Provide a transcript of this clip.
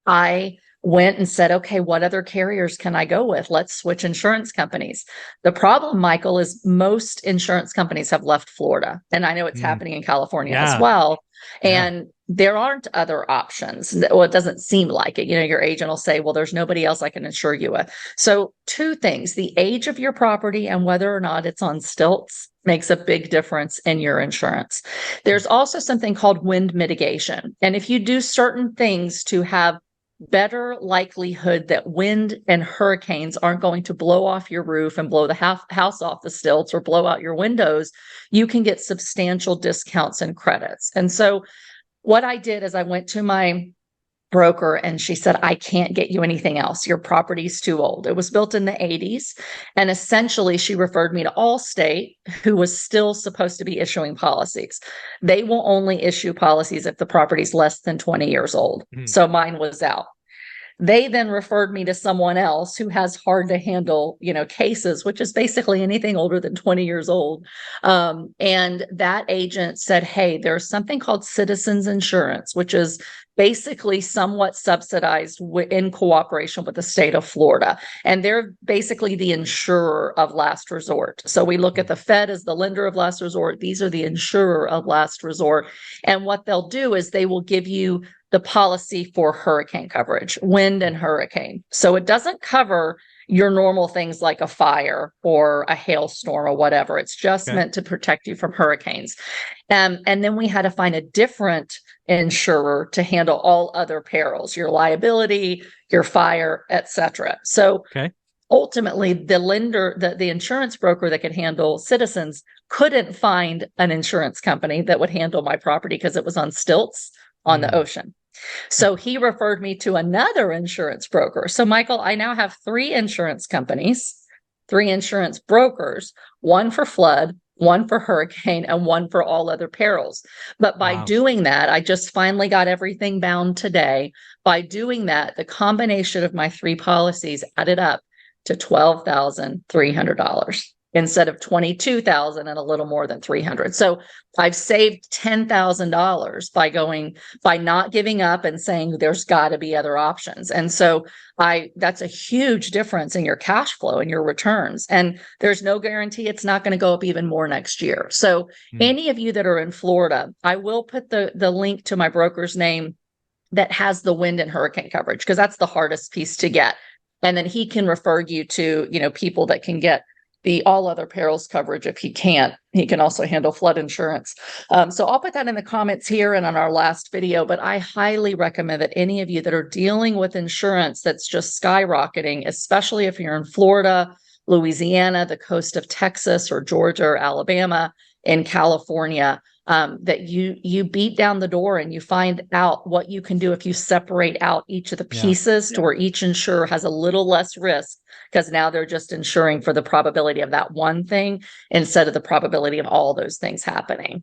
I went and said, okay, what other carriers can I go with? Let's switch insurance companies. The problem, Michael, is most insurance companies have left Florida. And I know it's happening in California as well. And there aren't other options. Well, it doesn't seem like it. You know, your agent will say, well, there's nobody else I can insure you with. So two things, the age of your property and whether or not it's on stilts makes a big difference in your insurance. There's also something called wind mitigation. And if you do certain things to have better likelihood that wind and hurricanes aren't going to blow off your roof and blow the house off the stilts or blow out your windows, you can get substantial discounts and credits. And so what I did is I went to my broker and she said, I can't get you anything else. Your property's too old. It was built in the 80s. And essentially she referred me to Allstate, who was still supposed to be issuing policies. They will only issue policies if the property's less than 20 years old. So mine was out. They then referred me to someone else who has hard to handle, you know, cases, which is basically anything older than 20 years old. And that agent said, hey, there's something called Citizens Insurance, which is basically somewhat subsidized in cooperation with the state of Florida. And they're basically the insurer of last resort. So we look at the Fed as the lender of last resort. These are the insurer of last resort. And what they'll do is they will give you the policy for hurricane coverage, wind and hurricane. So it doesn't cover your normal things like a fire or a hailstorm or whatever. It's just meant to protect you from hurricanes. And then we had to find a different insurer to handle all other perils, your liability, your fire, etc. So ultimately, the lender, the insurance broker that could handle Citizens couldn't find an insurance company that would handle my property because it was on stilts on the ocean. So he referred me to another insurance broker. So Michael, I now have 3 insurance companies, 3 insurance brokers, one for flood, one for hurricane, and one for all other perils. But by doing that, I just finally got everything bound today. By doing that, the combination of my 3 policies added up to $12,300. Instead of $22,000 and a little more than $300. So I've saved $10,000 by not giving up and saying there's got to be other options. And so that's a huge difference in your cash flow and your returns. And there's no guarantee it's not going to go up even more next year. So any of you that are in Florida, I will put the link to my broker's name that has the wind and hurricane coverage, because that's the hardest piece to get. And then he can refer you to, you know, people that can get the all other perils coverage. If he can't, he can also handle flood insurance. So I'll put that in the comments here and on our last video, but I highly recommend that any of you that are dealing with insurance that's just skyrocketing, especially if you're in Florida, Louisiana, the coast of Texas or Georgia or Alabama, in California, that you beat down the door and you find out what you can do if you separate out each of the pieces to where each insurer has a little less risk, because now they're just insuring for the probability of that one thing instead of the probability of all those things happening.